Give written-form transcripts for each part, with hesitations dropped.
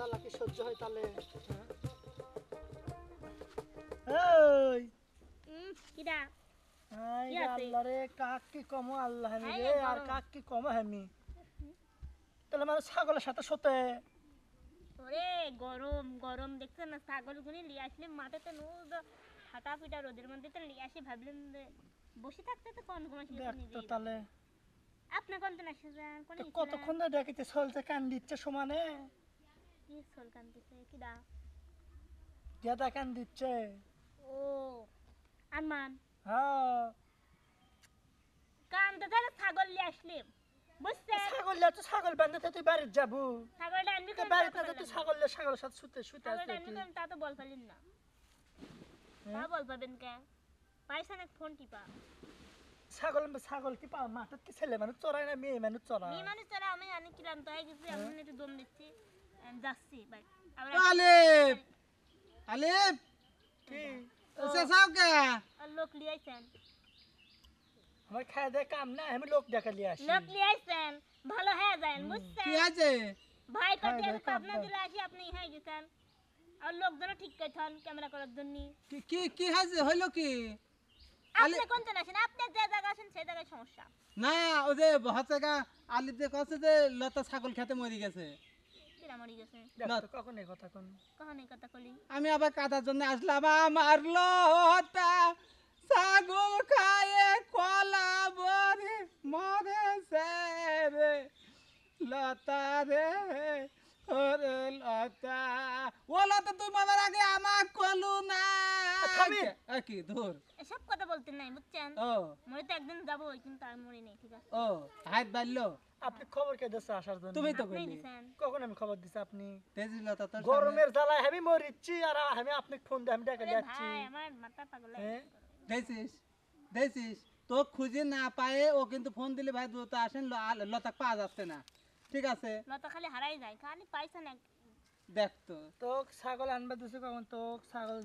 জ্বালা কি সহ্য হয় তাহলে? এই কিডা আই আল্লাহ রে, কাক কি কম আল্লাহ রে, আর কাক কি কম আমি তাহলে মানে ছাগলের সাথে সতে। ওরে গরম গরম দেখছেন না, ছাগলগুলি লিয়ে আসলে মাঠেতে নুজ ফাটা ফিটা রোদের মধ্যে তো লিয়ে আসি, ভাবলেন বসে থাকতে তো কোন ঘুমাসি তো তাহলে আপনি কোন দিন আসে যান কোন কতক্ষণ ধরে দেখিতে চলছে কান দিচ্ছে সমানে। কি চল কান্দিছে কিডা? দাদা কান দিচ্ছে। ও আরমান হ্যাঁ কান্দে তাহলে ছাগল লিয়ে আসলে বুঝছেন? ছাগল তো ছাগল বাঁধতে তুই বাড়িতে যাবো, ছাগলটা আনবি কোন? বাড়িতে না তুই ছাগলের সাথে শুতে শুতে ছাগলটা আসলে আনবি কোন? তা তো বল পারলেন না। তা বল পাবেন কে? পাইছেন এক ফোন টিপা। ছাগল কি পাও মাঠে কি ছেলে মানুষ চড়ায় না মেয়ে মানুষ চড়ায়? মেয়ে মানুষ ছাড়া আমি আনি কিলাম তো হয়ে গেছি, আমি একটু দম দিচ্ছি যাচ্ছি ভাই। আলিফ আলিফ কি এসে সাও কে লোক লিয়ে আইছেন, আমার খায় দেয় কাম না, আমি লোক দেখা লিয়ে আসি। লোক লিয়ে আইছেন ভালো হয়ে যায় বুঝছেন? কি আছে? ভাই কত পাবনা দিলে আসি আপনি হয়ে গেছেন, আর লোকজন ঠিক কইছেন ক্যামেরা করার জন্য। কি কি কি আছে হইলো কি? আপনি কোন দিন আসেন? আপনি যে জায়গা আসেন সেই জায়গায় সমস্যা না ও যে হচ্ছে আলিফ যে কছে যে লতা ছাগল খেতে মরি গেছে। কিরা মরি গেছে? দেখো কখন এই কথা কোন কখন এই কথা কলি? আমি আবার কাটার জন্য আসলাম, আমার লতা ছাগল খায়ে কলা বরি মরেছে রে লতা রে ওরে লতা। ও লতা তুই মরার আগে আমার কলু না কি ধর এসব কথা বলতে নাই বুঝছেন? ও মরে তো একদিন যাবো কিন্তু আর মরি নেই, ঠিক আছে? ও হাত বাড়লো। আপনি খবর কে দিচ্ছে আসার জন্য? তুমি তো আপনি কইলি দিছেন। কখন আমি খবর দিছি আপনি? তেজি লতা তোর গরমের জ্বালায় আমি মরিচ্ছি আর আমি আপনি ফোন দিয়ে আমি ডেকে আরে যাচ্ছি। ভাই আমার মাথা পাগল হয়ে হ্যাঁ? গেছে। দেখছিস তো খুঁজে না পায়ে ও কিন্তু ফোন দিলে ভাই দ্রুত আসেন, লতা পাওয়া যাচ্ছে না, ঠিক আছে? লতা খালি হারাই যায়, খালি পাইছেন এক দেখ তো তো ছাগল আনবা দিছে কখন? তো ছাগল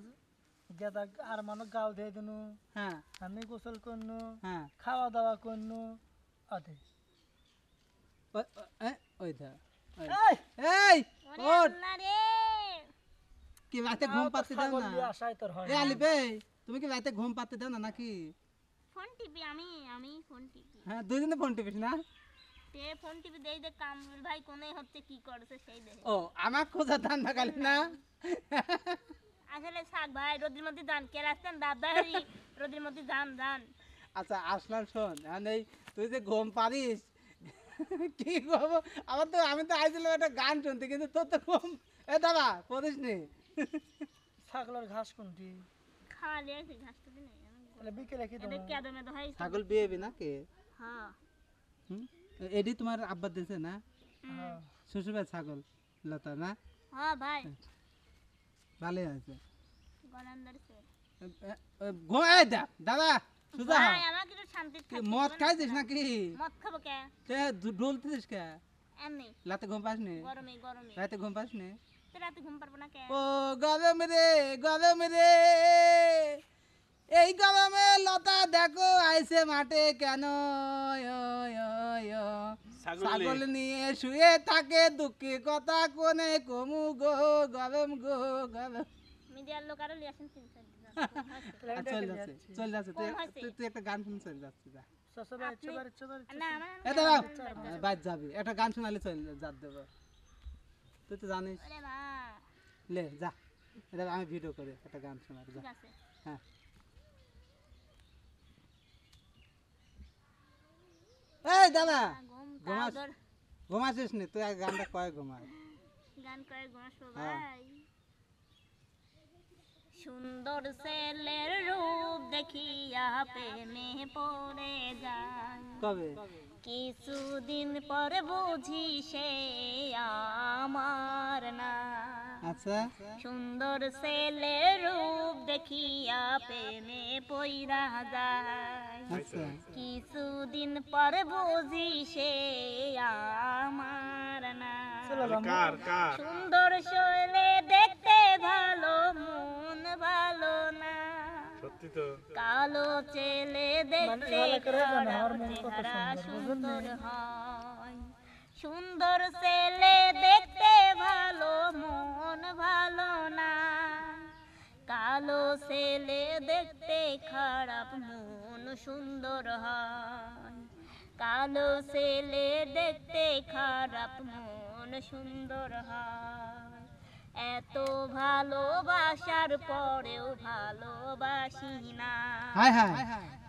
গেদা আর মানুষ গাও দিয়ে দিনু, হ্যাঁ আমি গোসল করনু, হ্যাঁ খাওয়া দাওয়া করনু। আদে ওই ধর এই এই ওরে ওঠ আল্লাহ রে। কি রাতে ঘুম পাতে দাও ছাগল না? দিয়ে আসাই তোর হয় এ না। আলিফ এই তুমি কি রাতে ঘুম পাতে দাও না নাকি? ফোন টিপি আমি ফোন টিপি। হ্যাঁ দুজনে ফোন টিপিস না? তে ফোন টিপি দেই দে কামরুল ভাই কোনে হচ্ছে কি করছে সেই দেখে। ও আমার খোঁজা ধান না খালি না। আসলে শাক ভাই রোদের মধ্যে যান কে রাস্তান দাদারি রোদের মধ্যে যান। আচ্ছা আসলাম শোন, এখন এই তুই যে ঘুম পারিস কি করবো আমার তো, আমি তো আইছিলাম একটা গান শুনতে কিন্তু তোর তো ঘুম এ দাদা পড়িস নি। ছাগলের ঘাস কোনটি? খালি আছে ঘাস তো নেই তাহলে বিকেলে কি এদের দেবো? কেদো মেদো হয়। ছাগল বিয়েবি না কে? হ্যাঁ এডি তোমার আব্বা দিয়েছে না? হ্যাঁ। শ্বশুরবাড়ি ছাগল লতা না? হ্যাঁ ভাই ভালোই আছে। গলান ধরছে ঘুমাই দা দাদা সুজা ভাই আমাকে একটু শান্তি মদ খাইছিস নাকি? মদ খাবো কে? তে ঢুলতিস কে? এমনি রাতে ঘুম পাস নি? গরমে রাতে ঘুম পাস নি? তো রাতে ঘুম পারবো না কে? ও গরম রে এই গরমে লতা দেখো আইছে মাঠে কেন? ছাগল নিয়ে শুয়ে থাকে দুঃখে কথা কোনে কমু গো গরম গো গরম। মিডিয়ার লোক আরো লিয়াছেন 3-4 দিন চল যাচ্ছে তুই একটা গান শুনে চল যাচ্ছে যা। শ্বশুরবাড়ি চবাড়ি না আমার এ দাঁড়া বাইর যাবি একটা গান শোনালে চল যাত দেব, তুই তো জানিস। ওরে মা লে যা এটা আমি ভিডিও করে একটা গান শোনা যা। ঠিক আছে হ্যাঁ এই দাদা ঘুম ঘুমাস তাদর ঘুমাসিস নি তুই গানটা কয় ঘুমাস? গান করে ঘুমাসো ভাই। সুন্দর ছেলের রূপ দেখিয়া প্রেমে পড়ে যায়, কবে? কিছুদিন পর বুঝি সে আমার না। আচ্ছা সুন্দর ছেলের রূপ দেখিয়া প্রেমে পইরা যায়, আচ্ছা কিছুদিন পর বুঝি সে আমার না। সুন্দর শৈলে দেখতে ভালো মন ভালো না, কালো ছেলে দেখতে চেহারা সুন্দর হয়। সুন্দর ছেলে দেখতে ভালো মন ভালো না, কালো ছেলে দেখতে খারাপ মন সুন্দর হয়, কালো ছেলে দেখতে খারাপ মন সুন্দর হয়। এত ভালোবাসার পরেও ভালোবাসি না, হায় হায়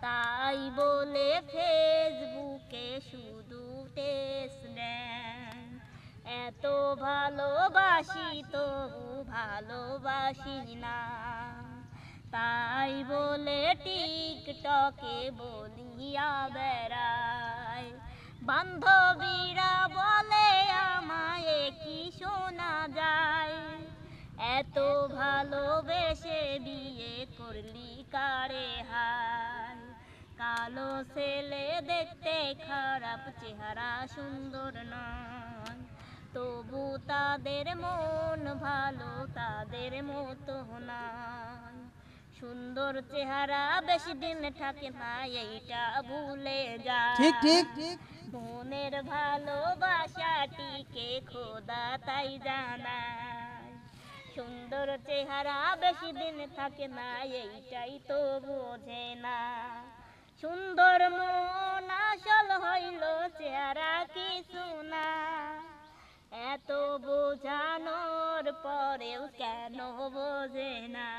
তাই বলে ফেসবুকে শুধু টেক্সট দেন। এত ভালোবাসি তো ভালোবাসি না, তাই বলে টিকটকে বলিয়া বেড়ায়। বান্ধবীরা বলে আমায় কি শোনা যায়, এত ভালোবেসে বিয়ে করলি কারে হায়। কালো ছেলে দেখতে খারাপ, চেহারা সুন্দর নয়, তবু তাদের মন ভালো, তাদের মতো নয়। সুন্দর চেহারা বেশি দিন থাকে না, এইটা ভুলে যায়। ঠিক ঠিক ঠিক মনের ভালোবাসাটিকে খোদা তাই জানায়। সুন্দর চেহারা বেশি দিন থাকে না, এইটাই তো বোঝে না। সুন্দর মন আসল হইল, চেহারা কিছু না। এত বোঝানোর পরেও কেন বোঝে না।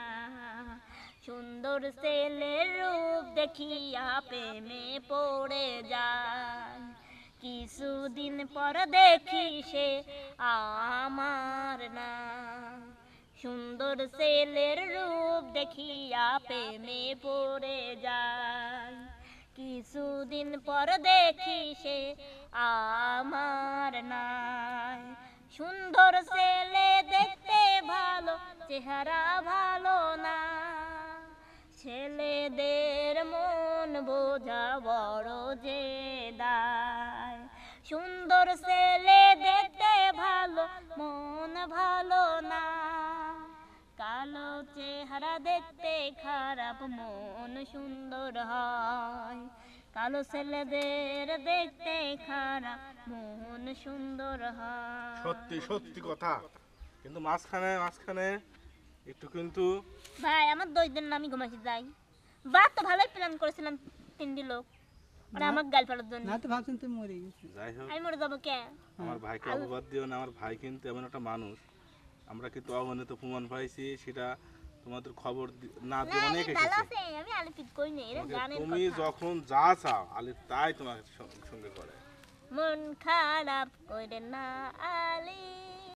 সুন্দর ছেলের রূপ দেখিয়া প্রেমে পড়ে যায়, কিছুদিন পর দেখি সে আমার না। সুন্দর ছেলের রূপ দেখিয়া প্রেমে পড়ে যায়, কিছুদিন পর দেখি সে আমার নাই। সুন্দর ছেলে দেখতে ভালো, চেহারা ভালো না, ছেলেদের মন বোঝা বড় যে দায়। সুন্দর ছেলে দেখতে ভালো, মন ভালো না, কালো চেহারা দেখতে খারাপ, মন সুন্দর হয়। কালো ছেলেদের দেখতে খারাপ, মন সুন্দর হয়। সত্যি সত্যি কথা, কিন্তু মাঝখানে একটু কিন্তু ভাই আমার 10 দিন না আমি ঘুমাইছি যাই। বাদ তো ভালোই প্ল্যান করেছিলাম তিনটি লোক, মানে আমার গাল ফেলার জন্য। না তো ভাবছেন তুই মরে গেছিস। যাই হোক, আমি মরে যাবো কে? আমার ভাইকে অপবাদ দিও না। আমার ভাই কিন্তু এমন একটা মানুষ, আমরা কিন্তু অগণিত প্রমাণ পাইছি, সেটা তোমাদের খবর না দিয়ে অনেক ভালো এসেছে। আছে, আমি আলিপিত কই নেই, এটা গানের তুমি কথা। যখন যা চাও আলি তাই তোমার সঙ্গে করে। মন খারাপ করে না আলি,